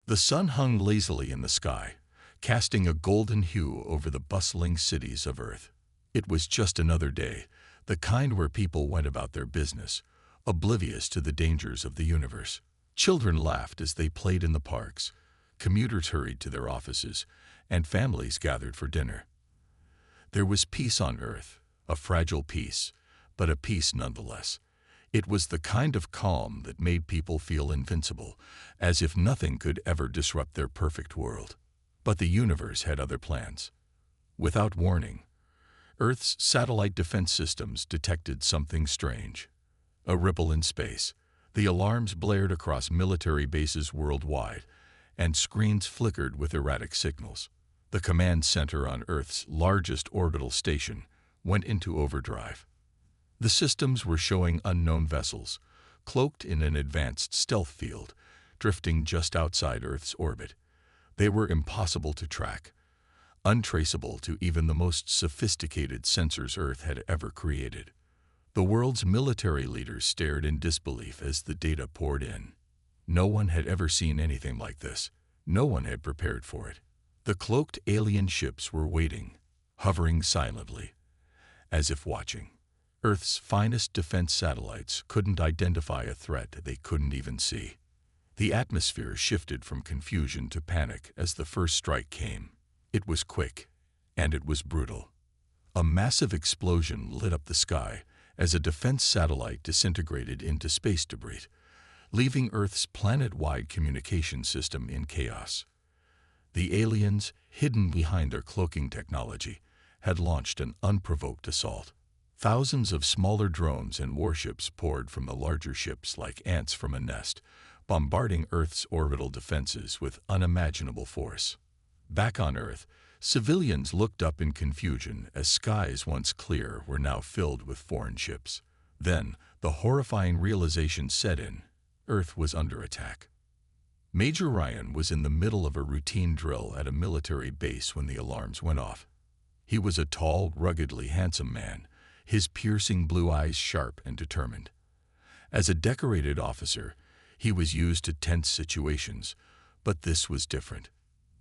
The sun hung lazily in the sky, casting a golden hue over the bustling cities of Earth. It was just another day, the kind where people went about their business, oblivious to the dangers of the universe. Children laughed as they played in the parks, commuters hurried to their offices, and families gathered for dinner. There was peace on Earth, a fragile peace, but a peace nonetheless. It was the kind of calm that made people feel invincible, as if nothing could ever disrupt their perfect world. But the universe had other plans. Without warning, Earth's satellite defense systems detected something strange. A ripple in space. The alarms blared across military bases worldwide, and screens flickered with erratic signals. The command center on Earth's largest orbital station went into overdrive. The systems were showing unknown vessels, cloaked in an advanced stealth field, drifting just outside Earth's orbit. They were impossible to track, untraceable to even the most sophisticated sensors Earth had ever created. The world's military leaders stared in disbelief as the data poured in. No one had ever seen anything like this. No one had prepared for it. The cloaked alien ships were waiting, hovering silently, as if watching. Earth's finest defense satellites couldn't identify a threat they couldn't even see. The atmosphere shifted from confusion to panic as the first strike came. It was quick, and it was brutal. A massive explosion lit up the sky as a defense satellite disintegrated into space debris, leaving Earth's planet-wide communication system in chaos. The aliens, hidden behind their cloaking technology, had launched an unprovoked assault. Thousands of smaller drones and warships poured from the larger ships like ants from a nest, bombarding Earth's orbital defenses with unimaginable force. Back on Earth, civilians looked up in confusion as skies once clear were now filled with foreign ships. Then, the horrifying realization set in: Earth was under attack. Major Ryan was in the middle of a routine drill at a military base when the alarms went off. He was a tall, ruggedly handsome man, his piercing blue eyes sharp and determined. As a decorated officer, he was used to tense situations, but this was different.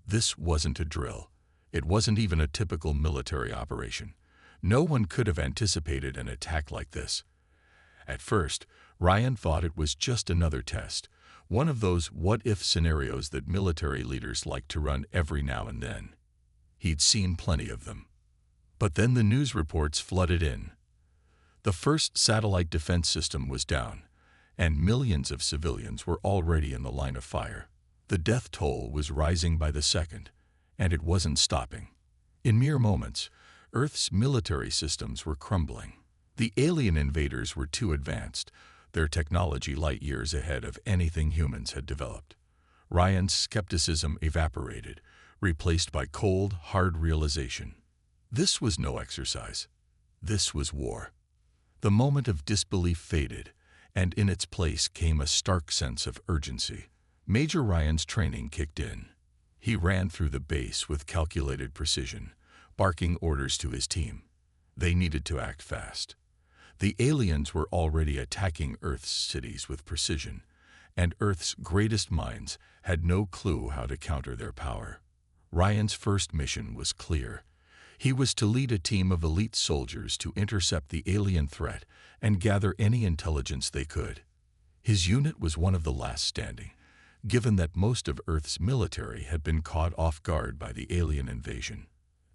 This wasn't a drill. It wasn't even a typical military operation. No one could have anticipated an attack like this. At first, Ryan thought it was just another test, one of those what-if scenarios that military leaders like to run every now and then. He'd seen plenty of them. But then the news reports flooded in. The first satellite defense system was down, and millions of civilians were already in the line of fire. The death toll was rising by the second, and it wasn't stopping. In mere moments, Earth's military systems were crumbling. The alien invaders were too advanced, their technology light years ahead of anything humans had developed. Ryan's skepticism evaporated, replaced by cold, hard realization. This was no exercise. This was war. The moment of disbelief faded, and in its place came a stark sense of urgency. Major Ryan's training kicked in. He ran through the base with calculated precision, barking orders to his team. They needed to act fast. The aliens were already attacking Earth's cities with precision, and Earth's greatest minds had no clue how to counter their power. Ryan's first mission was clear. He was to lead a team of elite soldiers to intercept the alien threat and gather any intelligence they could. His unit was one of the last standing, given that most of Earth's military had been caught off guard by the alien invasion.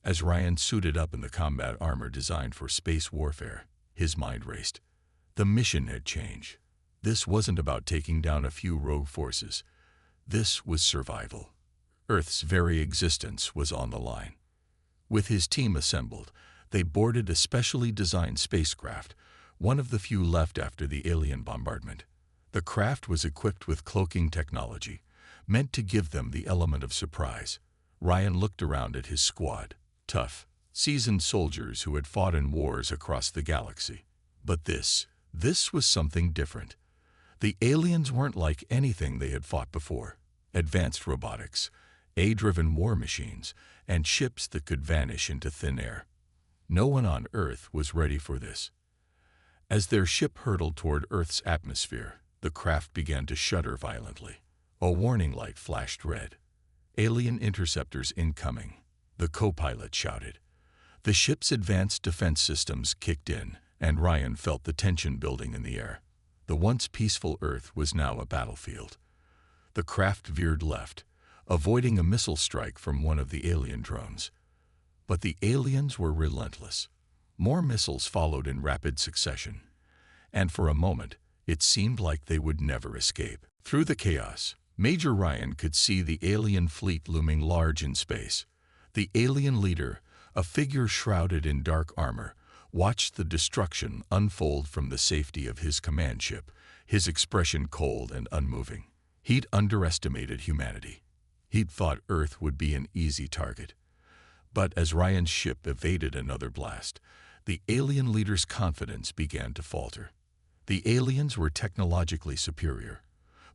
As Ryan suited up in the combat armor designed for space warfare, his mind raced. The mission had changed. This wasn't about taking down a few rogue forces. This was survival. Earth's very existence was on the line. With his team assembled, they boarded a specially designed spacecraft, one of the few left after the alien bombardment. The craft was equipped with cloaking technology, meant to give them the element of surprise. Ryan looked around at his squad, tough, seasoned soldiers who had fought in wars across the galaxy. But this was something different. The aliens weren't like anything they had fought before. Advanced robotics, AI-driven war machines, and ships that could vanish into thin air. No one on Earth was ready for this. As their ship hurtled toward Earth's atmosphere, the craft began to shudder violently. A warning light flashed red. Alien interceptors incoming, the co-pilot shouted. The ship's advanced defense systems kicked in, and Ryan felt the tension building in the air. The once peaceful Earth was now a battlefield. The craft veered left, avoiding a missile strike from one of the alien drones. But the aliens were relentless. More missiles followed in rapid succession, and for a moment, it seemed like they would never escape. Through the chaos, Major Ryan could see the alien fleet looming large in space. The alien leader, a figure shrouded in dark armor, watched the destruction unfold from the safety of his command ship, his expression cold and unmoving. He'd underestimated humanity. He'd thought Earth would be an easy target. But as Ryan's ship evaded another blast, the alien leader's confidence began to falter. The aliens were technologically superior,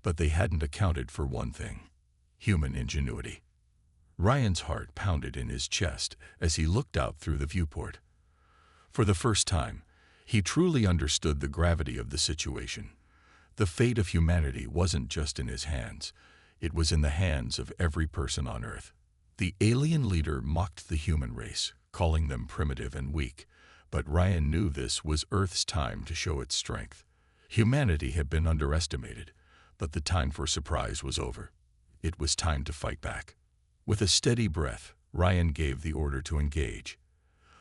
but they hadn't accounted for one thing: human ingenuity. Ryan's heart pounded in his chest as he looked out through the viewport. For the first time, he truly understood the gravity of the situation. The fate of humanity wasn't just in his hands, it was in the hands of every person on Earth. The alien leader mocked the human race, calling them primitive and weak, but Ryan knew this was Earth's time to show its strength. Humanity had been underestimated, but the time for surprise was over. It was time to fight back. With a steady breath, Ryan gave the order to engage.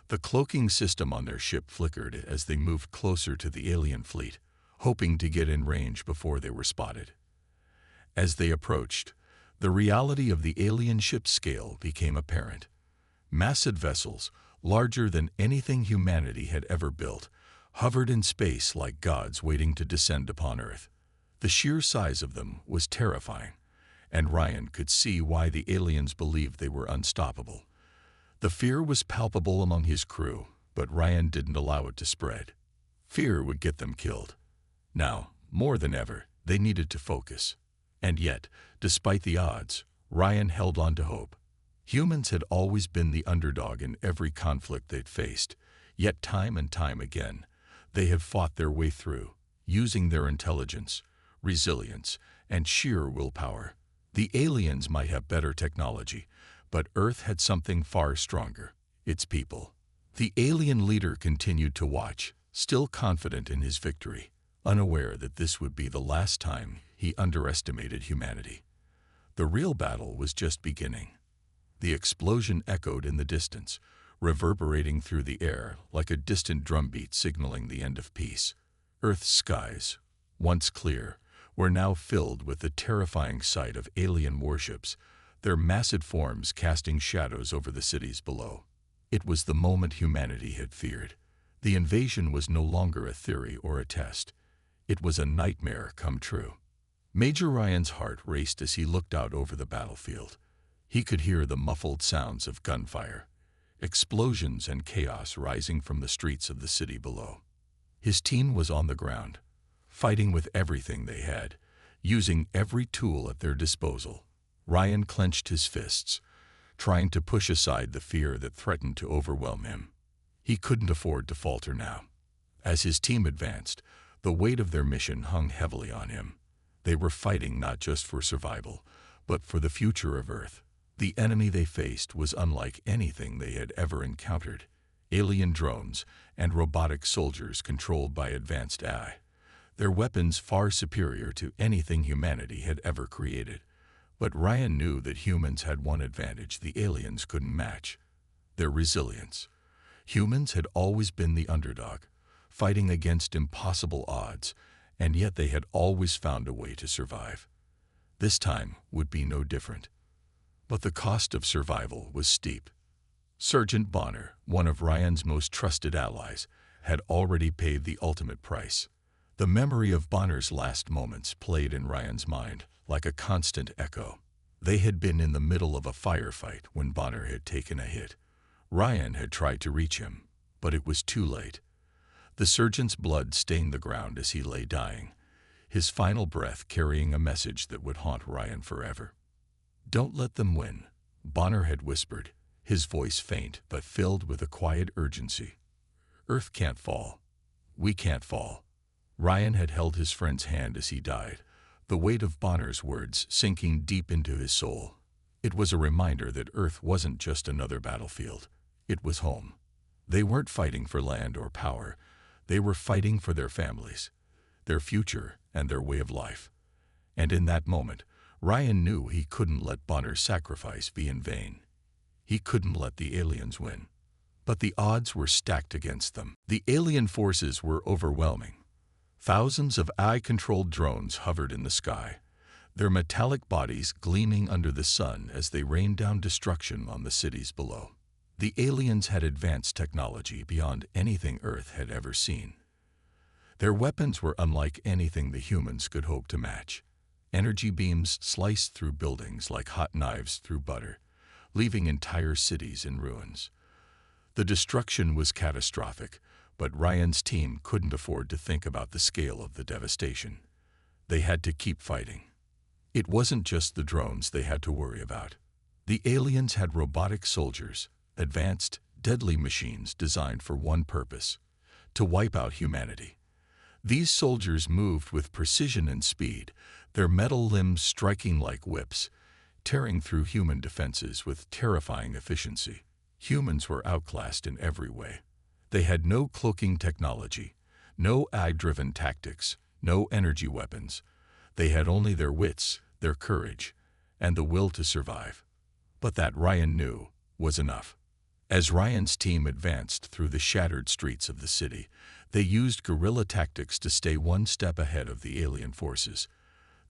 The cloaking system on their ship flickered as they moved closer to the alien fleet, hoping to get in range before they were spotted. As they approached, the reality of the alien ship's scale became apparent. Massive vessels, larger than anything humanity had ever built, hovered in space like gods waiting to descend upon Earth. The sheer size of them was terrifying, and Ryan could see why the aliens believed they were unstoppable. The fear was palpable among his crew, but Ryan didn't allow it to spread. Fear would get them killed. Now, more than ever, they needed to focus. And yet, despite the odds, Ryan held on to hope. Humans had always been the underdog in every conflict they'd faced, yet time and time again, they had fought their way through, using their intelligence, resilience, and sheer willpower. The aliens might have better technology, but Earth had something far stronger: its people. The alien leader continued to watch, still confident in his victory, unaware that this would be the last time he underestimated humanity. The real battle was just beginning. The explosion echoed in the distance, reverberating through the air like a distant drumbeat signaling the end of peace. Earth's skies, once clear, were now filled with the terrifying sight of alien warships, their massive forms casting shadows over the cities below. It was the moment humanity had feared. The invasion was no longer a theory or a test. It was a nightmare come true. Major Ryan's heart raced as he looked out over the battlefield. He could hear the muffled sounds of gunfire, explosions and chaos rising from the streets of the city below. His team was on the ground, fighting with everything they had, using every tool at their disposal. Ryan clenched his fists, trying to push aside the fear that threatened to overwhelm him. He couldn't afford to falter now. As his team advanced, the weight of their mission hung heavily on him. They were fighting not just for survival, but for the future of Earth. The enemy they faced was unlike anything they had ever encountered: alien drones and robotic soldiers controlled by advanced AI. Their weapons far superior to anything humanity had ever created. But Ryan knew that humans had one advantage the aliens couldn't match: their resilience. Humans had always been the underdog, fighting against impossible odds, and yet they had always found a way to survive. This time would be no different. But the cost of survival was steep. Sergeant Bonner, one of Ryan's most trusted allies, had already paid the ultimate price. The memory of Bonner's last moments played in Ryan's mind like a constant echo. They had been in the middle of a firefight when Bonner had taken a hit. Ryan had tried to reach him, but it was too late. The sergeant's blood stained the ground as he lay dying, his final breath carrying a message that would haunt Ryan forever. "Don't let them win," Bonner had whispered, his voice faint but filled with a quiet urgency. "Earth can't fall. We can't fall." Ryan had held his friend's hand as he died, the weight of Bonner's words sinking deep into his soul. It was a reminder that Earth wasn't just another battlefield. It was home. They weren't fighting for land or power. They were fighting for their families, their future, and their way of life. And in that moment, Ryan knew he couldn't let Bonner's sacrifice be in vain. He couldn't let the aliens win. But the odds were stacked against them. The alien forces were overwhelming. Thousands of AI-controlled drones hovered in the sky, their metallic bodies gleaming under the sun as they rained down destruction on the cities below. The aliens had advanced technology beyond anything Earth had ever seen. Their weapons were unlike anything the humans could hope to match. Energy beams sliced through buildings like hot knives through butter, leaving entire cities in ruins. The destruction was catastrophic, but Ryan's team couldn't afford to think about the scale of the devastation. They had to keep fighting. It wasn't just the drones they had to worry about. The aliens had robotic soldiers, advanced, deadly machines designed for one purpose: to wipe out humanity. These soldiers moved with precision and speed, their metal limbs striking like whips, tearing through human defenses with terrifying efficiency. Humans were outclassed in every way. They had no cloaking technology, no AI-driven tactics, no energy weapons. They had only their wits, their courage, and the will to survive. But that, Ryan knew, was enough. As Ryan's team advanced through the shattered streets of the city, they used guerrilla tactics to stay one step ahead of the alien forces.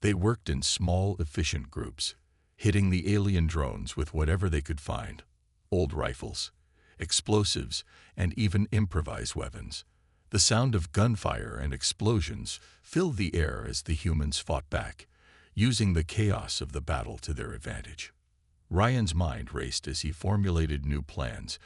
They worked in small, efficient groups, hitting the alien drones with whatever they could find: old rifles, explosives, and even improvised weapons. The sound of gunfire and explosions filled the air as the humans fought back, using the chaos of the battle to their advantage. Ryan's mind raced as he formulated new plans,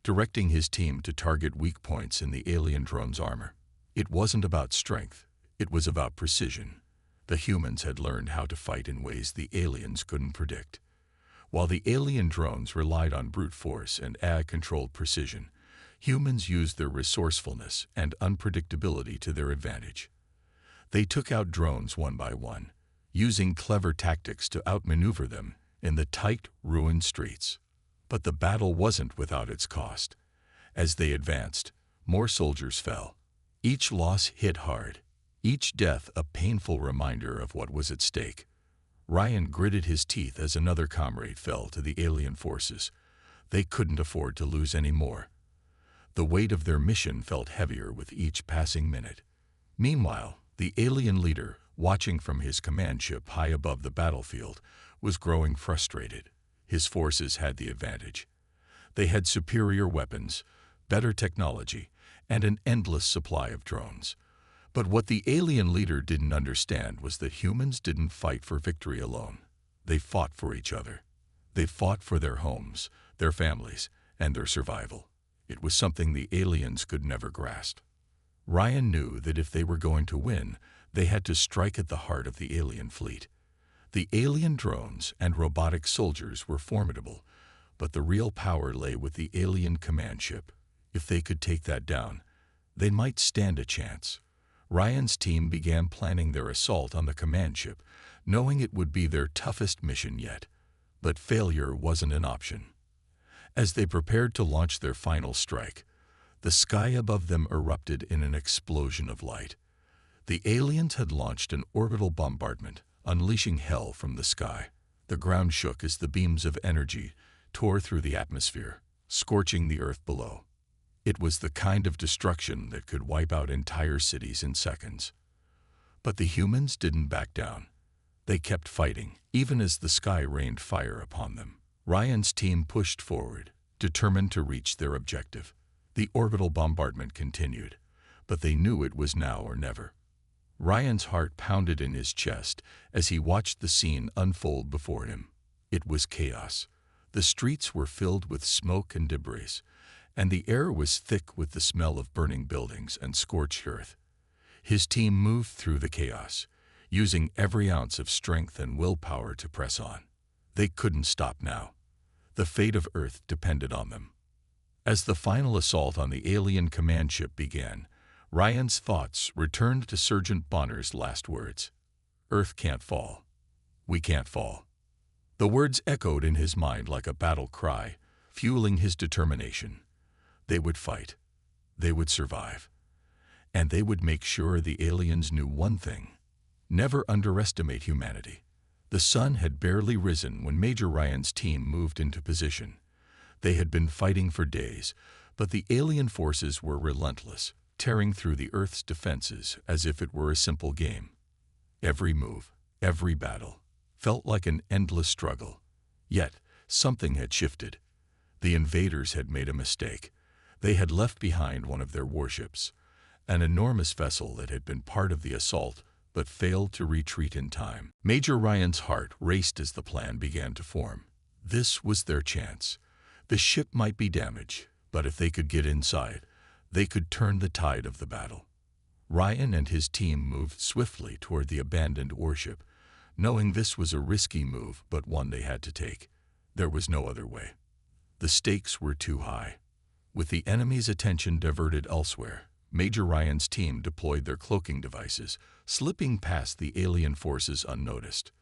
directing his team to target weak points in the alien drone's armor. It wasn't about strength, it was about precision. The humans had learned how to fight in ways the aliens couldn't predict. While the alien drones relied on brute force and AI-controlled precision, humans used their resourcefulness and unpredictability to their advantage. They took out drones one by one, using clever tactics to outmaneuver them in the tight, ruined streets. But the battle wasn't without its cost. As they advanced, more soldiers fell. Each loss hit hard, each death a painful reminder of what was at stake. Ryan gritted his teeth as another comrade fell to the alien forces. They couldn't afford to lose any more. The weight of their mission felt heavier with each passing minute. Meanwhile, the alien leader, watching from his command ship high above the battlefield, was growing frustrated. His forces had the advantage. They had superior weapons, better technology, and an endless supply of drones. But what the alien leader didn't understand was that humans didn't fight for victory alone. They fought for each other. They fought for their homes, their families, and their survival. It was something the aliens could never grasp. Ryan knew that if they were going to win, they had to strike at the heart of the alien fleet. The alien drones and robotic soldiers were formidable, but the real power lay with the alien command ship. If they could take that down, they might stand a chance. Ryan's team began planning their assault on the command ship, knowing it would be their toughest mission yet. But failure wasn't an option. As they prepared to launch their final strike, the sky above them erupted in an explosion of light. The aliens had launched an orbital bombardment, unleashing hell from the sky. The ground shook as the beams of energy tore through the atmosphere, scorching the earth below. It was the kind of destruction that could wipe out entire cities in seconds. But the humans didn't back down. They kept fighting, even as the sky rained fire upon them. Ryan's team pushed forward, determined to reach their objective. The orbital bombardment continued, but they knew it was now or never. Ryan's heart pounded in his chest as he watched the scene unfold before him. It was chaos. The streets were filled with smoke and debris, and the air was thick with the smell of burning buildings and scorched earth. His team moved through the chaos, using every ounce of strength and willpower to press on. They couldn't stop now. The fate of Earth depended on them. As the final assault on the alien command ship began, Ryan's thoughts returned to Sergeant Bonner's last words. Earth can't fall. We can't fall." The words echoed in his mind like a battle cry, fueling his determination. They would fight. They would survive. And they would make sure the aliens knew one thing: never underestimate humanity. The sun had barely risen when Major Ryan's team moved into position. They had been fighting for days, but the alien forces were relentless, tearing through the Earth's defenses as if it were a simple game. Every move, every battle, felt like an endless struggle. Yet, something had shifted. The invaders had made a mistake. They had left behind one of their warships, an enormous vessel that had been part of the assault but failed to retreat in time. Major Ryan's heart raced as the plan began to form. This was their chance. The ship might be damaged, but if they could get inside, they could turn the tide of the battle. Ryan and his team moved swiftly toward the abandoned warship, knowing this was a risky move but one they had to take. There was no other way. The stakes were too high. With the enemy's attention diverted elsewhere, Major Ryan's team deployed their cloaking devices, slipping past the alien forces unnoticed.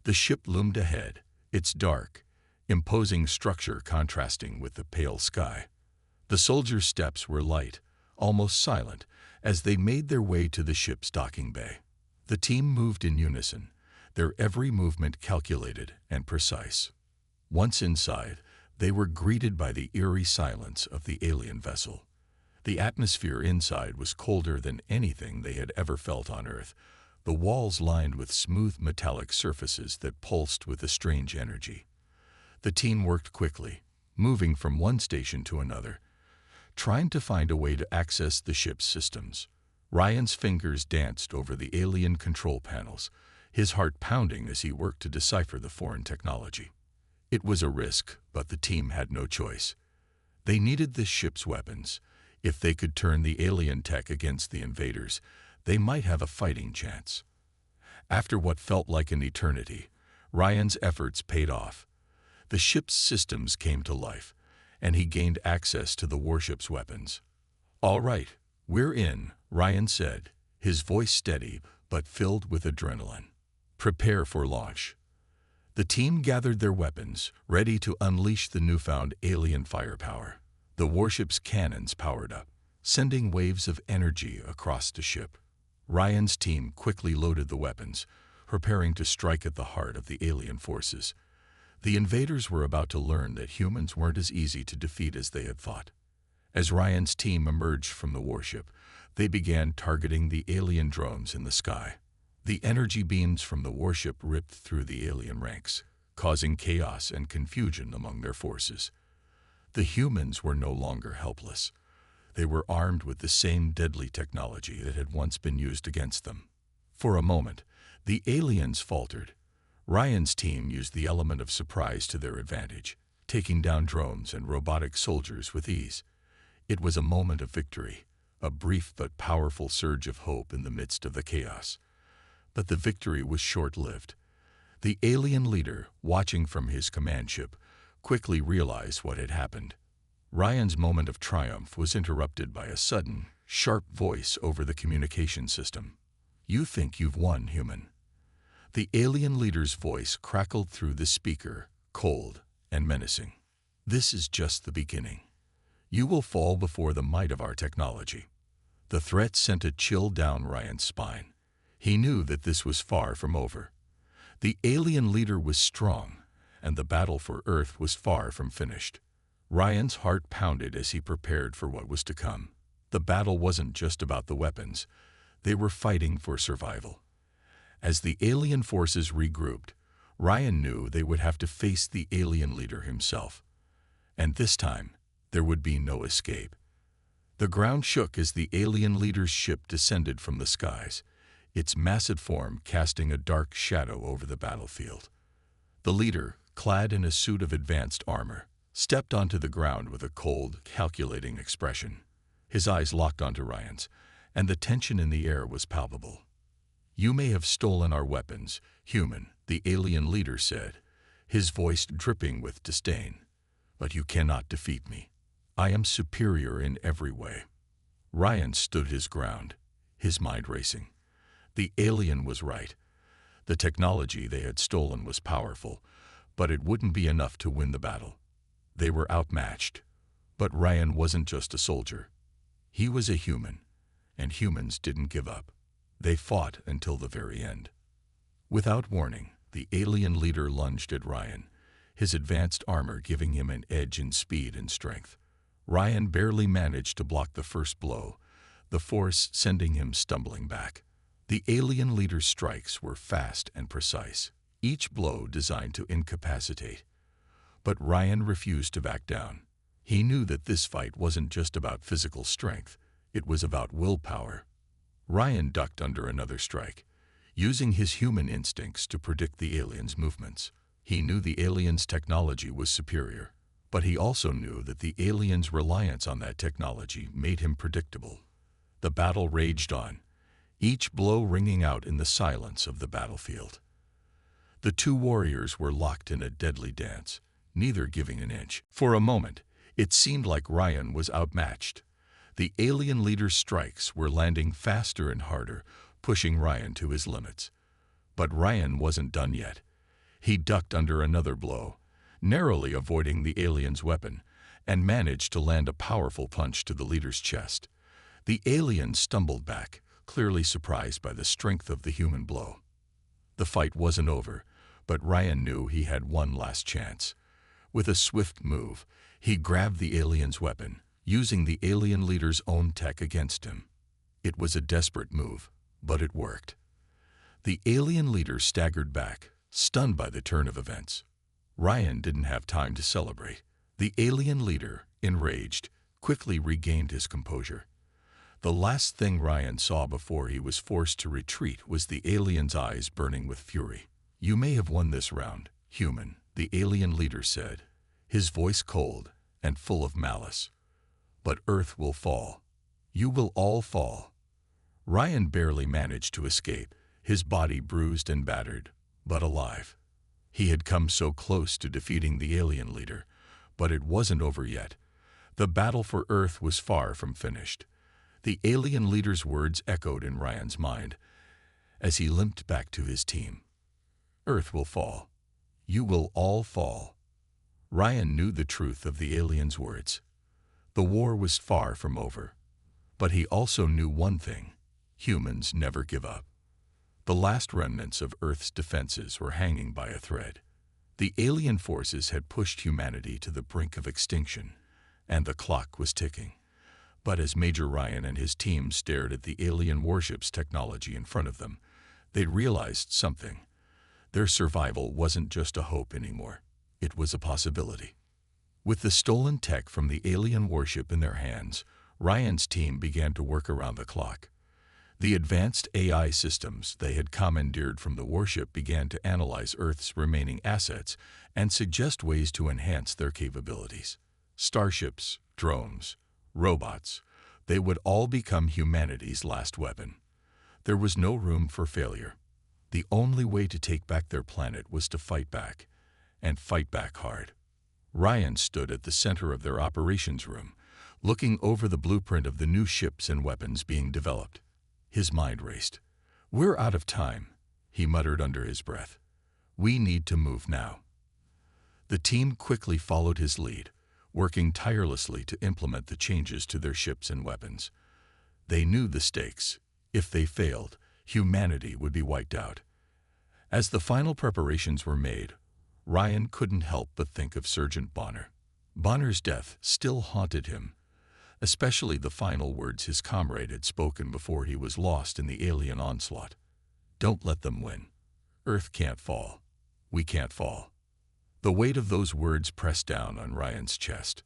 The ship loomed ahead, its dark, imposing structure contrasting with the pale sky. The soldiers' steps were light, almost silent, as they made their way to the ship's docking bay. The team moved in unison, their every movement calculated and precise. Once inside, they were greeted by the eerie silence of the alien vessel. The atmosphere inside was colder than anything they had ever felt on Earth, the walls lined with smooth metallic surfaces that pulsed with a strange energy. The team worked quickly, moving from one station to another, trying to find a way to access the ship's systems. Ryan's fingers danced over the alien control panels, his heart pounding as he worked to decipher the foreign technology. It was a risk, but the team had no choice. They needed this ship's weapons. If they could turn the alien tech against the invaders, they might have a fighting chance. After what felt like an eternity, Ryan's efforts paid off. The ship's systems came to life, and he gained access to the warship's weapons. "All right, we're in," Ryan said, his voice steady but filled with adrenaline. "Prepare for launch." The team gathered their weapons, ready to unleash the newfound alien firepower. The warship's cannons powered up, sending waves of energy across the ship. Ryan's team quickly loaded the weapons, preparing to strike at the heart of the alien forces. The invaders were about to learn that humans weren't as easy to defeat as they had thought. As Ryan's team emerged from the warship, they began targeting the alien drones in the sky. The energy beams from the warship ripped through the alien ranks, causing chaos and confusion among their forces. The humans were no longer helpless. They were armed with the same deadly technology that had once been used against them. For a moment, the aliens faltered. Ryan's team used the element of surprise to their advantage, taking down drones and robotic soldiers with ease. It was a moment of victory, a brief but powerful surge of hope in the midst of the chaos. But the victory was short-lived. The alien leader, watching from his command ship, quickly realized what had happened. Ryan's moment of triumph was interrupted by a sudden, sharp voice over the communication system. "You think you've won, human." The alien leader's voice crackled through the speaker, cold and menacing. "This is just the beginning. You will fall before the might of our technology." The threat sent a chill down Ryan's spine. He knew that this was far from over. The alien leader was strong, and the battle for Earth was far from finished. Ryan's heart pounded as he prepared for what was to come. The battle wasn't just about the weapons. They were fighting for survival. As the alien forces regrouped, Ryan knew they would have to face the alien leader himself. And this time, there would be no escape. The ground shook as the alien leader's ship descended from the skies, its massive form casting a dark shadow over the battlefield. The leader, clad in a suit of advanced armor, stepped onto the ground with a cold, calculating expression. His eyes locked onto Ryan's, and the tension in the air was palpable. "You may have stolen our weapons, human," the alien leader said, his voice dripping with disdain. "But you cannot defeat me. I am superior in every way." Ryan stood his ground, his mind racing. The alien was right. The technology they had stolen was powerful, but it wouldn't be enough to win the battle. They were outmatched. But Ryan wasn't just a soldier. He was a human, and humans didn't give up. They fought until the very end. Without warning, the alien leader lunged at Ryan, his advanced armor giving him an edge in speed and strength. Ryan barely managed to block the first blow, the force sending him stumbling back. The alien leader's strikes were fast and precise, each blow designed to incapacitate. But Ryan refused to back down. He knew that this fight wasn't just about physical strength, it was about willpower. Ryan ducked under another strike, using his human instincts to predict the alien's movements. He knew the alien's technology was superior, but he also knew that the alien's reliance on that technology made him predictable. The battle raged on, each blow ringing out in the silence of the battlefield. The two warriors were locked in a deadly dance, neither giving an inch. For a moment, it seemed like Ryan was outmatched. The alien leader's strikes were landing faster and harder, pushing Ryan to his limits. But Ryan wasn't done yet. He ducked under another blow, narrowly avoiding the alien's weapon, and managed to land a powerful punch to the leader's chest. The alien stumbled back, clearly surprised by the strength of the human blow. The fight wasn't over, but Ryan knew he had one last chance. With a swift move, he grabbed the alien's weapon, using the alien leader's own tech against him. It was a desperate move, but it worked. The alien leader staggered back, stunned by the turn of events. Ryan didn't have time to celebrate. The alien leader, enraged, quickly regained his composure. The last thing Ryan saw before he was forced to retreat was the alien's eyes burning with fury. "You may have won this round, human," the alien leader said, his voice cold and full of malice. "But Earth will fall. You will all fall." Ryan barely managed to escape, his body bruised and battered, but alive. He had come so close to defeating the alien leader, but it wasn't over yet. The battle for Earth was far from finished. The alien leader's words echoed in Ryan's mind as he limped back to his team. "Earth will fall. You will all fall." Ryan knew the truth of the alien's words. The war was far from over. But he also knew one thing: humans never give up. The last remnants of Earth's defenses were hanging by a thread. The alien forces had pushed humanity to the brink of extinction, and the clock was ticking. But as Major Ryan and his team stared at the alien warship's technology in front of them, they realized something. Their survival wasn't just a hope anymore. It was a possibility. With the stolen tech from the alien warship in their hands, Ryan's team began to work around the clock. The advanced AI systems they had commandeered from the warship began to analyze Earth's remaining assets and suggest ways to enhance their capabilities. Starships, drones, robots, they would all become humanity's last weapon. There was no room for failure. The only way to take back their planet was to fight back, and fight back hard. Ryan stood at the center of their operations room, looking over the blueprint of the new ships and weapons being developed. His mind raced. "We're out of time," he muttered under his breath. "We need to move now." The team quickly followed his lead, working tirelessly to implement the changes to their ships and weapons. They knew the stakes. If they failed, humanity would be wiped out. As the final preparations were made, Ryan couldn't help but think of Sergeant Bonner. Bonner's death still haunted him, especially the final words his comrade had spoken before he was lost in the alien onslaught. "Don't let them win. Earth can't fall. We can't fall." The weight of those words pressed down on Ryan's chest.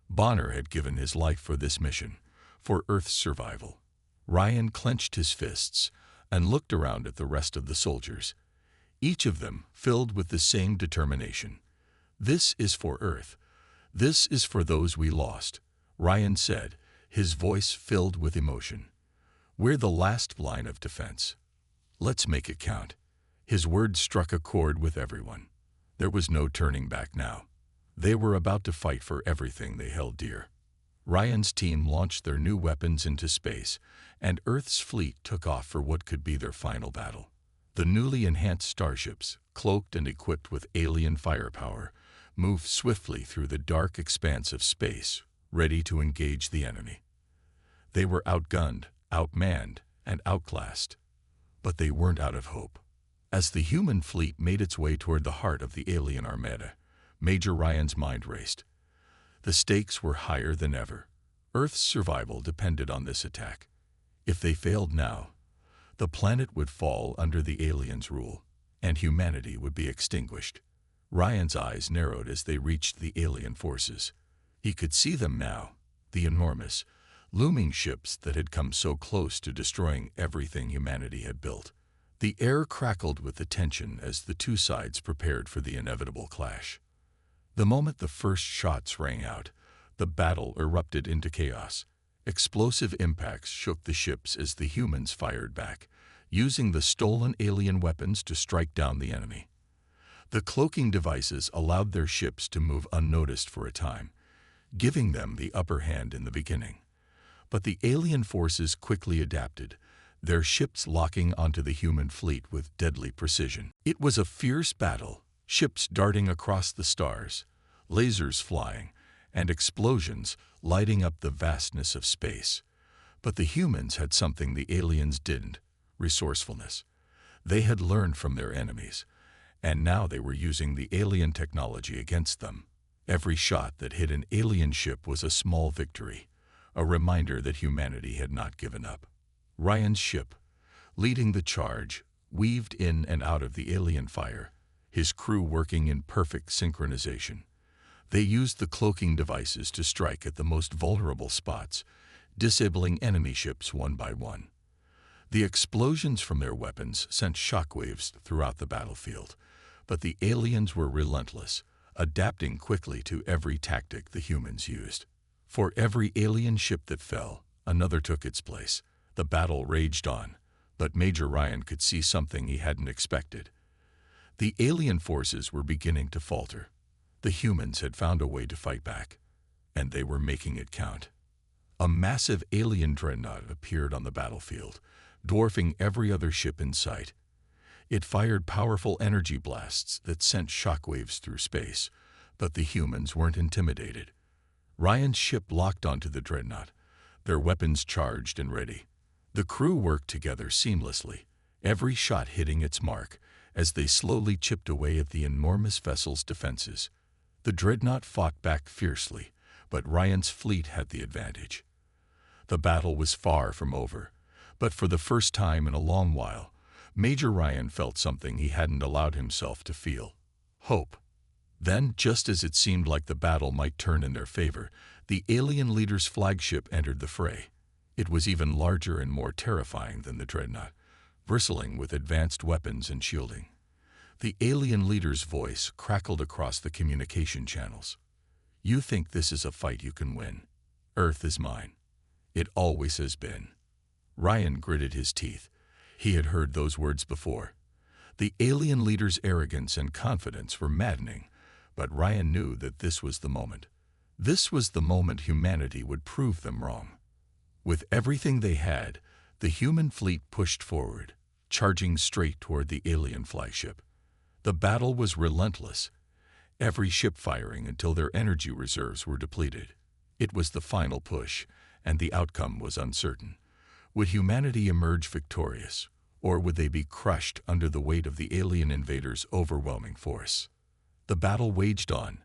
Bonner had given his life for this mission, for Earth's survival. Ryan clenched his fists and looked around at the rest of the soldiers, each of them filled with the same determination. "This is for Earth. This is for those we lost," Ryan said, his voice filled with emotion. "We're the last line of defense. Let's make it count." His words struck a chord with everyone. There was no turning back now. They were about to fight for everything they held dear. Ryan's team launched their new weapons into space, and Earth's fleet took off for what could be their final battle. The newly enhanced starships, cloaked and equipped with alien firepower, moved swiftly through the dark expanse of space, ready to engage the enemy. They were outgunned, outmanned, and outclassed. But they weren't out of hope. As the human fleet made its way toward the heart of the alien armada, Major Ryan's mind raced. The stakes were higher than ever. Earth's survival depended on this attack. If they failed now, the planet would fall under the aliens' rule, and humanity would be extinguished. Ryan's eyes narrowed as they reached the alien forces. He could see them now, the enormous, looming ships that had come so close to destroying everything humanity had built. The air crackled with the tension as the two sides prepared for the inevitable clash. The moment the first shots rang out, the battle erupted into chaos. Explosive impacts shook the ships as the humans fired back, using the stolen alien weapons to strike down the enemy. The cloaking devices allowed their ships to move unnoticed for a time, giving them the upper hand in the beginning. But the alien forces quickly adapted, their ships locking onto the human fleet with deadly precision. It was a fierce battle, ships darting across the stars, lasers flying, and explosions lighting up the vastness of space. But the humans had something the aliens didn't: resourcefulness. They had learned from their enemies, and now they were using the alien technology against them. Every shot that hit an alien ship was a small victory, a reminder that humanity had not given up. Ryan's ship, leading the charge, weaved in and out of the alien fire, his crew working in perfect synchronization. They used the cloaking devices to strike at the most vulnerable spots, disabling enemy ships one by one. The explosions from their weapons sent shockwaves throughout the battlefield, but the aliens were relentless, adapting quickly to every tactic the humans used. For every alien ship that fell, another took its place. The battle raged on, but Major Ryan could see something he hadn't expected. The alien forces were beginning to falter. The humans had found a way to fight back, and they were making it count. A massive alien dreadnought appeared on the battlefield, dwarfing every other ship in sight. It fired powerful energy blasts that sent shockwaves through space, but the humans weren't intimidated. Ryan's ship locked onto the dreadnought, their weapons charged and ready. The crew worked together seamlessly, every shot hitting its mark as they slowly chipped away at the enormous vessel's defenses. The dreadnought fought back fiercely, but Ryan's fleet had the advantage. The battle was far from over, but for the first time in a long while, Major Ryan felt something he hadn't allowed himself to feel: hope. Then, just as it seemed like the battle might turn in their favor, the alien leader's flagship entered the fray. It was even larger and more terrifying than the dreadnought, bristling with advanced weapons and shielding. The alien leader's voice crackled across the communication channels. "You think this is a fight you can win? Earth is mine. It always has been." Ryan gritted his teeth. He had heard those words before. The alien leader's arrogance and confidence were maddening, but Ryan knew that this was the moment. This was the moment humanity would prove them wrong. With everything they had, the human fleet pushed forward, charging straight toward the alien flagship. The battle was relentless, every ship firing until their energy reserves were depleted. It was the final push, and the outcome was uncertain. Would humanity emerge victorious, or would they be crushed under the weight of the alien invaders' overwhelming force? The battle waged on,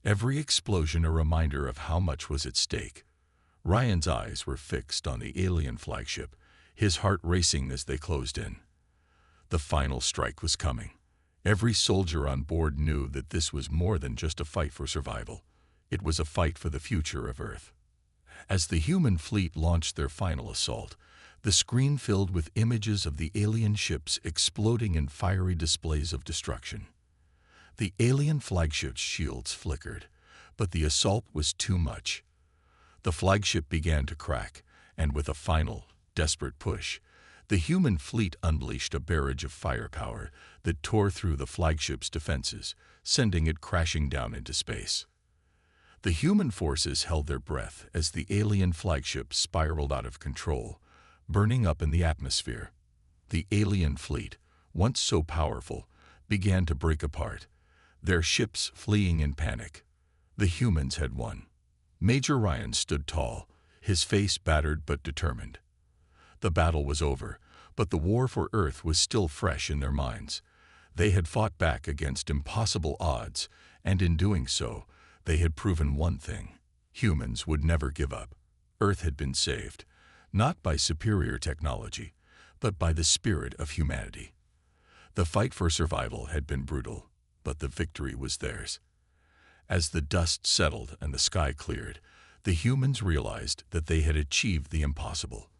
every explosion a reminder of how much was at stake. Ryan's eyes were fixed on the alien flagship, his heart racing as they closed in. The final strike was coming. Every soldier on board knew that this was more than just a fight for survival. It was a fight for the future of Earth. As the human fleet launched their final assault, the screen filled with images of the alien ships exploding in fiery displays of destruction. The alien flagship's shields flickered, but the assault was too much. The flagship began to crack, and with a final, desperate push, the human fleet unleashed a barrage of firepower that tore through the flagship's defenses, sending it crashing down into space. The human forces held their breath as the alien flagship spiraled out of control, burning up in the atmosphere. The alien fleet, once so powerful, began to break apart, their ships fleeing in panic. The humans had won. Major Ryan stood tall, his face battered but determined. The battle was over, but the war for Earth was still fresh in their minds. They had fought back against impossible odds, and in doing so, they had proven one thing: humans would never give up. Earth had been saved, not by superior technology, but by the spirit of humanity. The fight for survival had been brutal, but the victory was theirs. As the dust settled and the sky cleared, the humans realized that they had achieved the impossible.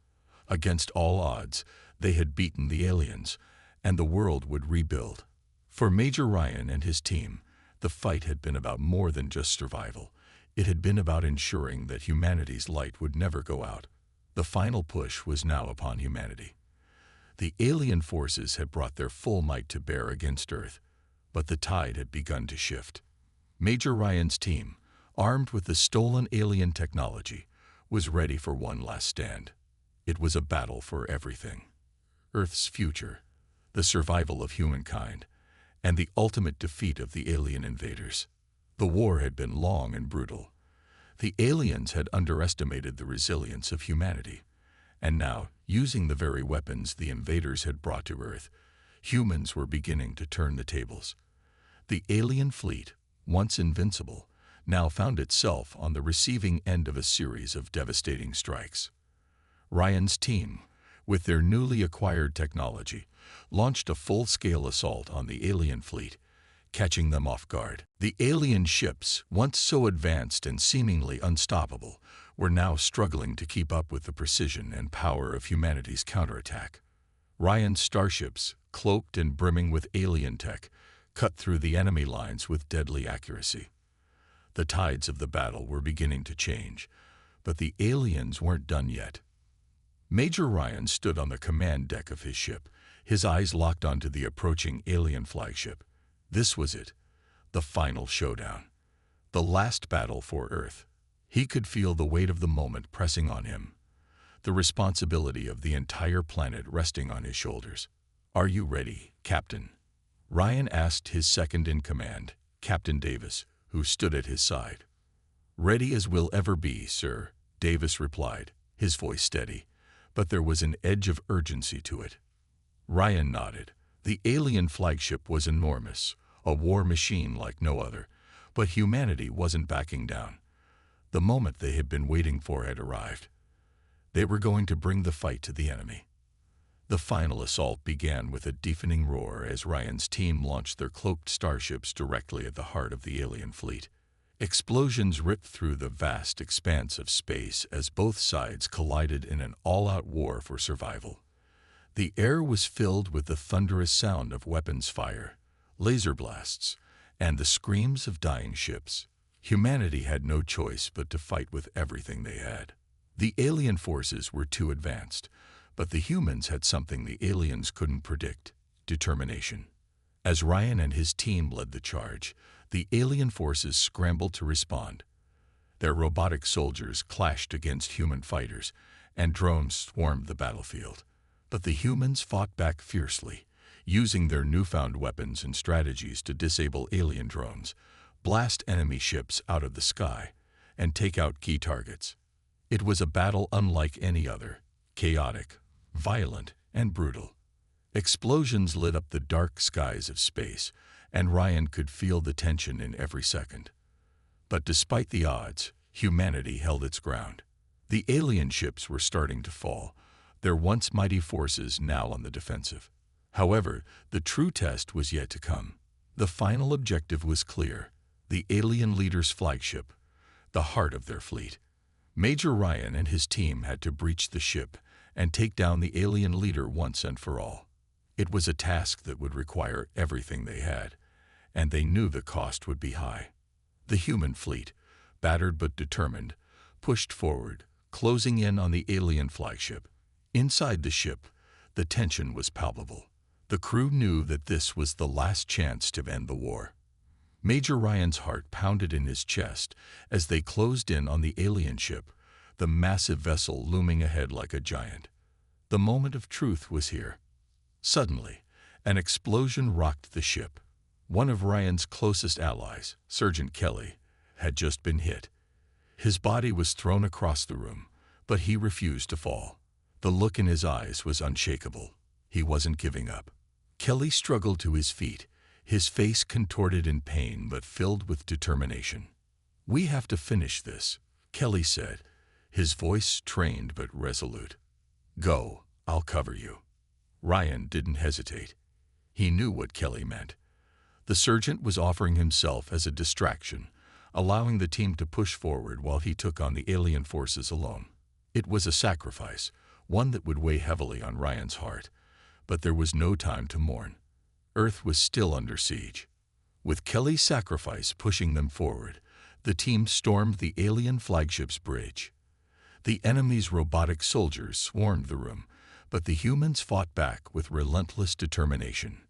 Against all odds, they had beaten the aliens, and the world would rebuild. For Major Ryan and his team, the fight had been about more than just survival. It had been about ensuring that humanity's light would never go out. The final push was now upon humanity. The alien forces had brought their full might to bear against Earth, but the tide had begun to shift. Major Ryan's team, armed with the stolen alien technology, was ready for one last stand. It was a battle for everything: Earth's future, the survival of humankind, and the ultimate defeat of the alien invaders. The war had been long and brutal. The aliens had underestimated the resilience of humanity, and now, using the very weapons the invaders had brought to Earth, humans were beginning to turn the tables. The alien fleet, once invincible, now found itself on the receiving end of a series of devastating strikes. Ryan's team, with their newly acquired technology, launched a full-scale assault on the alien fleet, catching them off guard. The alien ships, once so advanced and seemingly unstoppable, were now struggling to keep up with the precision and power of humanity's counterattack. Ryan's starships, cloaked and brimming with alien tech, cut through the enemy lines with deadly accuracy. The tides of the battle were beginning to change, but the aliens weren't done yet. Major Ryan stood on the command deck of his ship, his eyes locked onto the approaching alien flagship. This was it, the final showdown, the last battle for Earth. He could feel the weight of the moment pressing on him, the responsibility of the entire planet resting on his shoulders. "Are you ready, Captain?" Ryan asked his second-in-command, Captain Davis, who stood at his side. "Ready as we'll ever be, sir," Davis replied, his voice steady, but there was an edge of urgency to it. Ryan nodded. The alien flagship was enormous, a war machine like no other, but humanity wasn't backing down. The moment they had been waiting for had arrived. They were going to bring the fight to the enemy. The final assault began with a deafening roar as Ryan's team launched their cloaked starships directly at the heart of the alien fleet. Explosions ripped through the vast expanse of space as both sides collided in an all-out war for survival. The air was filled with the thunderous sound of weapons fire, laser blasts, and the screams of dying ships. Humanity had no choice but to fight with everything they had. The alien forces were too advanced, but the humans had something the aliens couldn't predict: determination. As Ryan and his team led the charge, the alien forces scrambled to respond. Their robotic soldiers clashed against human fighters, and drones swarmed the battlefield. But the humans fought back fiercely, using their newfound weapons and strategies to disable alien drones, blast enemy ships out of the sky, and take out key targets. It was a battle unlike any other: chaotic, violent, and brutal. Explosions lit up the dark skies of space, and Ryan could feel the tension in every second. But despite the odds, humanity held its ground. The alien ships were starting to fall, their once mighty forces now on the defensive. However, the true test was yet to come. The final objective was clear: the alien leader's flagship, the heart of their fleet. Major Ryan and his team had to breach the ship and take down the alien leader once and for all. It was a task that would require everything they had, and they knew the cost would be high. The human fleet, battered but determined, pushed forward, closing in on the alien flagship. Inside the ship, the tension was palpable. The crew knew that this was the last chance to end the war. Major Ryan's heart pounded in his chest as they closed in on the alien ship, the massive vessel looming ahead like a giant. The moment of truth was here. Suddenly, An explosion rocked the ship. One of Ryan's closest allies, Sergeant Kelly, had just been hit. His body was thrown across the room, but he refused to fall. The look in his eyes was unshakable. He wasn't giving up. Kelly struggled to his feet, his face contorted in pain but filled with determination. "We have to finish this," Kelly said, his voice trained but resolute. "Go, I'll cover you." Ryan didn't hesitate. He knew what Kelly meant. The sergeant was offering himself as a distraction, allowing the team to push forward while he took on the alien forces alone. It was a sacrifice, one that would weigh heavily on Ryan's heart, but there was no time to mourn. Earth was still under siege. With Kelly's sacrifice pushing them forward, the team stormed the alien flagship's bridge. The enemy's robotic soldiers swarmed the room, but the humans fought back with relentless determination.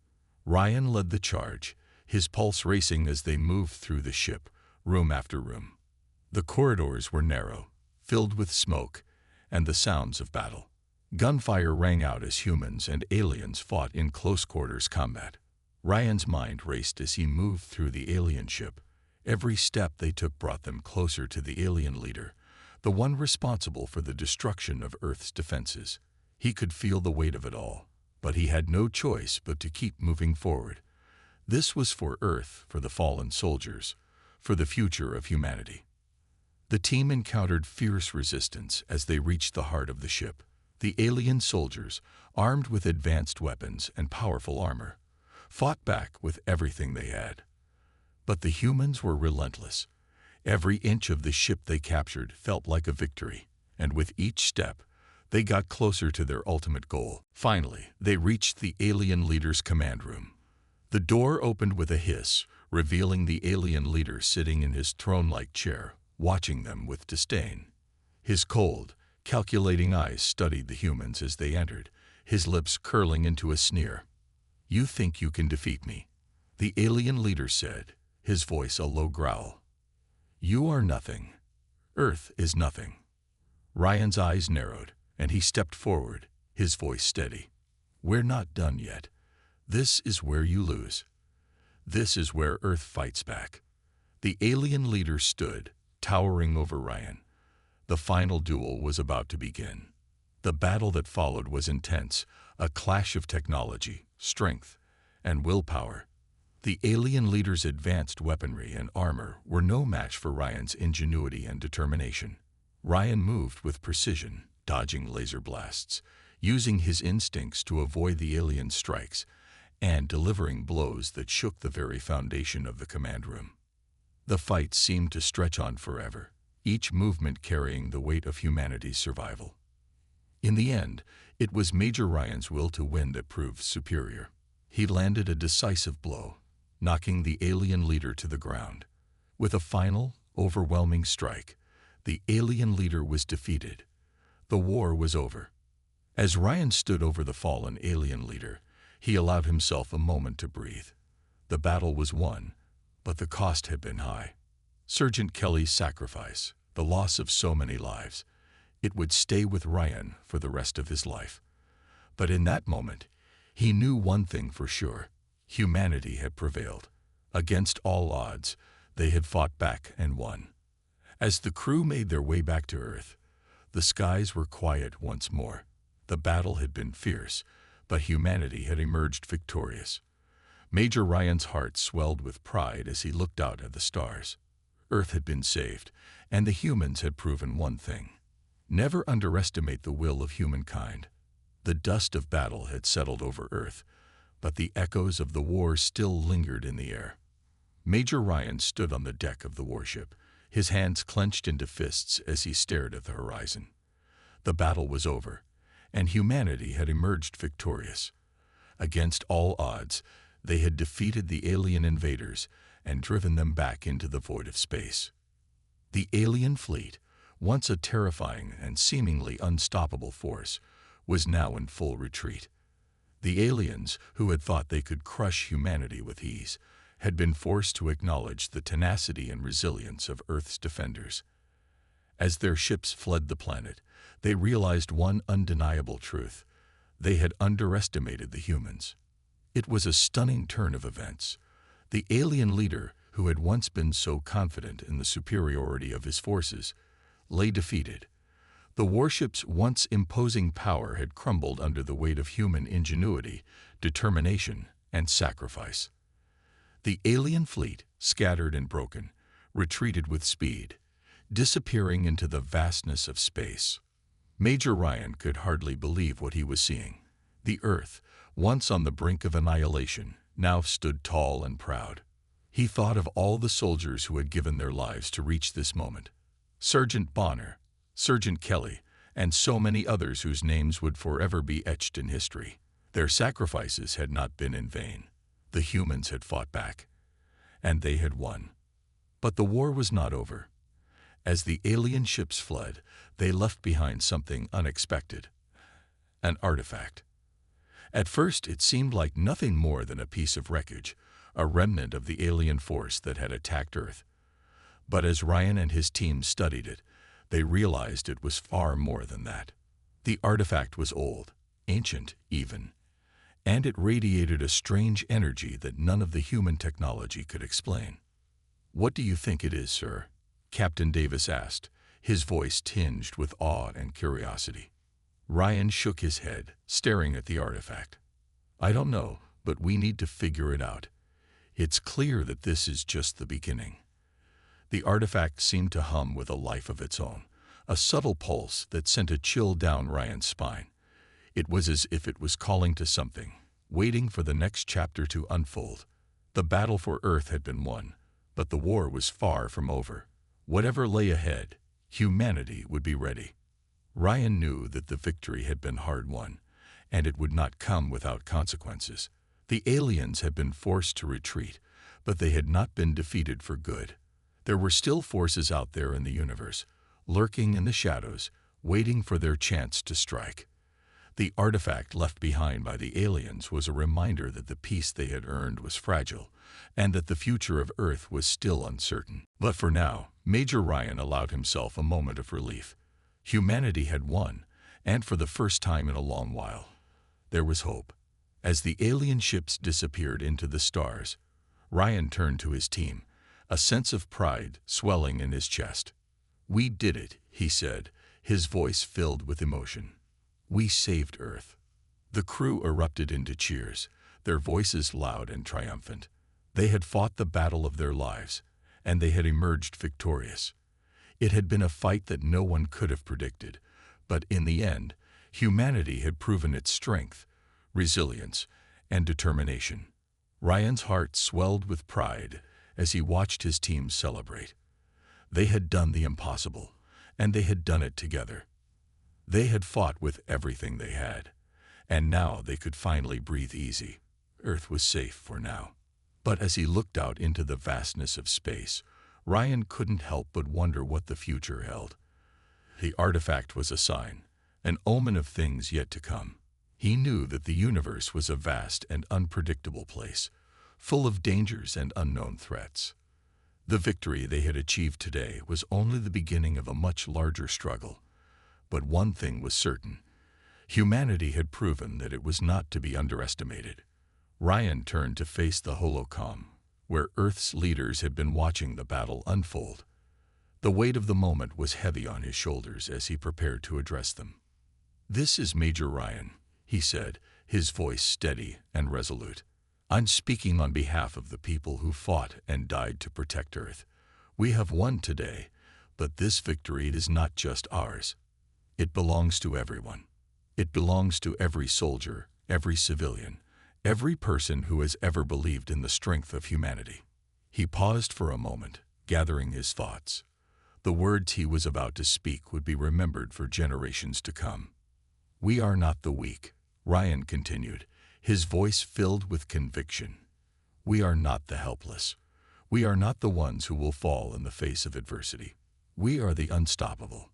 Ryan led the charge, his pulse racing as they moved through the ship, room after room. The corridors were narrow, filled with smoke and the sounds of battle. Gunfire rang out as humans and aliens fought in close-quarters combat. Ryan's mind raced as he moved through the alien ship. Every step they took brought them closer to the alien leader, the one responsible for the destruction of Earth's defenses. He could feel the weight of it all, but he had no choice but to keep moving forward. This was for Earth, for the fallen soldiers, for the future of humanity. The team encountered fierce resistance as they reached the heart of the ship. The alien soldiers, armed with advanced weapons and powerful armor, fought back with everything they had. But the humans were relentless. Every inch of the ship they captured felt like a victory, and with each step, they got closer to their ultimate goal. Finally, they reached the alien leader's command room. The door opened with a hiss, revealing the alien leader sitting in his throne-like chair, watching them with disdain. His cold, calculating eyes studied the humans as they entered, his lips curling into a sneer. "You think you can defeat me?" the alien leader said, his voice a low growl. "You are nothing. Earth is nothing." Ryan's eyes narrowed, and he stepped forward, his voice steady. "We're not done yet. This is where you lose. This is where Earth fights back." The alien leader stood, towering over Ryan. The final duel was about to begin. The battle that followed was intense, a clash of technology, strength, and willpower. The alien leader's advanced weaponry and armor were no match for Ryan's ingenuity and determination. Ryan moved with precision, dodging laser blasts, using his instincts to avoid the alien strikes, and delivering blows that shook the very foundation of the command room. The fight seemed to stretch on forever, each movement carrying the weight of humanity's survival. In the end, it was Major Ryan's will to win that proved superior. He landed a decisive blow, knocking the alien leader to the ground. With a final, overwhelming strike, the alien leader was defeated. The war was over. As Ryan stood over the fallen alien leader, he allowed himself a moment to breathe. The battle was won, but the cost had been high. Sergeant Kelly's sacrifice, the loss of so many lives, it would stay with Ryan for the rest of his life. But in that moment, he knew one thing for sure. Humanity had prevailed. Against all odds, they had fought back and won. As the crew made their way back to Earth, the skies were quiet once more. The battle had been fierce, but humanity had emerged victorious. Major Ryan's heart swelled with pride as he looked out at the stars. Earth had been saved, and the humans had proven one thing. Never underestimate the will of humankind. The dust of battle had settled over Earth, but the echoes of the war still lingered in the air. Major Ryan stood on the deck of the warship, his hands clenched into fists as he stared at the horizon. The battle was over, and humanity had emerged victorious. Against all odds, they had defeated the alien invaders and driven them back into the void of space. The alien fleet, once a terrifying and seemingly unstoppable force, was now in full retreat. The aliens, who had thought they could crush humanity with ease, had been forced to acknowledge the tenacity and resilience of Earth's defenders. As their ships fled the planet, they realized one undeniable truth: they had underestimated the humans. It was a stunning turn of events. The alien leader, who had once been so confident in the superiority of his forces, lay defeated. The warship's once imposing power had crumbled under the weight of human ingenuity, determination, and sacrifice. The alien fleet, scattered and broken, retreated with speed, disappearing into the vastness of space. Major Ryan could hardly believe what he was seeing. The Earth, once on the brink of annihilation, now stood tall and proud. He thought of all the soldiers who had given their lives to reach this moment. Sergeant Bonner, Sergeant Kelly, and so many others whose names would forever be etched in history. Their sacrifices had not been in vain. The humans had fought back, and they had won. But the war was not over. As the alien ships fled, they left behind something unexpected: an artifact. At first, it seemed like nothing more than a piece of wreckage, a remnant of the alien force that had attacked Earth. But as Ryan and his team studied it, they realized it was far more than that. The artifact was old, ancient even, and it radiated a strange energy that none of the human technology could explain. "What do you think it is, sir?" Captain Davis asked, his voice tinged with awe and curiosity. Ryan shook his head, staring at the artifact. "I don't know, but we need to figure it out. It's clear that this is just the beginning." The artifact seemed to hum with a life of its own, a subtle pulse that sent a chill down Ryan's spine. It was as if it was calling to something, waiting for the next chapter to unfold. The battle for Earth had been won, but the war was far from over. Whatever lay ahead, humanity would be ready. Ryan knew that the victory had been hard won, and it would not come without consequences. The aliens had been forced to retreat, but they had not been defeated for good. There were still forces out there in the universe, lurking in the shadows, waiting for their chance to strike. The artifact left behind by the aliens was a reminder that the peace they had earned was fragile, and that the future of Earth was still uncertain. But for now, Major Ryan allowed himself a moment of relief. Humanity had won, and for the first time in a long while, there was hope. As the alien ships disappeared into the stars, Ryan turned to his team, a sense of pride swelling in his chest. "We did it," he said, his voice filled with emotion. "We saved Earth." The crew erupted into cheers, their voices loud and triumphant. They had fought the battle of their lives, and they had emerged victorious. It had been a fight that no one could have predicted, but in the end, humanity had proven its strength, resilience, and determination. Ryan's heart swelled with pride as he watched his team celebrate. They had done the impossible, and they had done it together. They had fought with everything they had, and now they could finally breathe easy. Earth was safe for now. But as he looked out into the vastness of space, Ryan couldn't help but wonder what the future held. The artifact was a sign, an omen of things yet to come. He knew that the universe was a vast and unpredictable place, full of dangers and unknown threats. The victory they had achieved today was only the beginning of a much larger struggle. But one thing was certain: humanity had proven that it was not to be underestimated. Ryan turned to face the holocom, where Earth's leaders had been watching the battle unfold. The weight of the moment was heavy on his shoulders as he prepared to address them. "This is Major Ryan," he said, his voice steady and resolute. "I'm speaking on behalf of the people who fought and died to protect Earth. We have won today, but this victory is not just ours. It belongs to everyone. It belongs to every soldier, every civilian, every person who has ever believed in the strength of humanity." He paused for a moment, gathering his thoughts. The words he was about to speak would be remembered for generations to come. "We are not the weak," Ryan continued, his voice filled with conviction. "We are not the helpless. We are not the ones who will fall in the face of adversity. We are the unstoppable.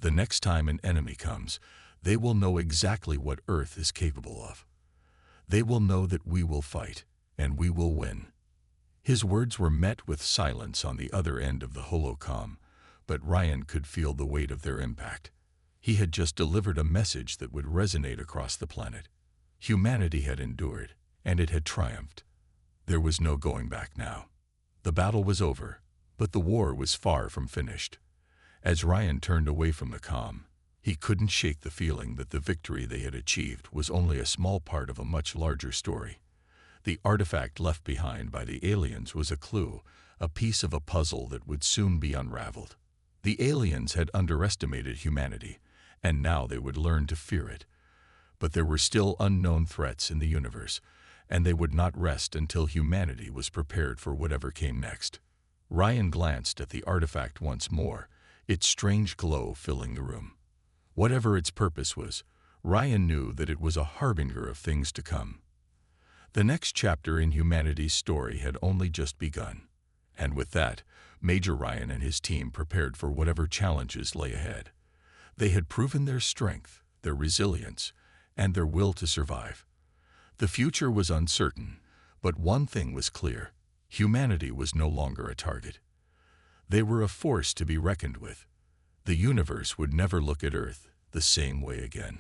The next time an enemy comes, they will know exactly what Earth is capable of. They will know that we will fight, and we will win." His words were met with silence on the other end of the holocom, but Ryan could feel the weight of their impact. He had just delivered a message that would resonate across the planet. Humanity had endured, and it had triumphed. There was no going back now. The battle was over, but the war was far from finished. As Ryan turned away from the comm, he couldn't shake the feeling that the victory they had achieved was only a small part of a much larger story. The artifact left behind by the aliens was a clue, a piece of a puzzle that would soon be unraveled. The aliens had underestimated humanity, and now they would learn to fear it. But there were still unknown threats in the universe, and they would not rest until humanity was prepared for whatever came next. Ryan glanced at the artifact once more, its strange glow filling the room. Whatever its purpose was, Ryan knew that it was a harbinger of things to come. The next chapter in humanity's story had only just begun, and with that, Major Ryan and his team prepared for whatever challenges lay ahead. They had proven their strength, their resilience, and their will to survive. The future was uncertain, but one thing was clear: humanity was no longer a target. They were a force to be reckoned with. The universe would never look at Earth the same way again.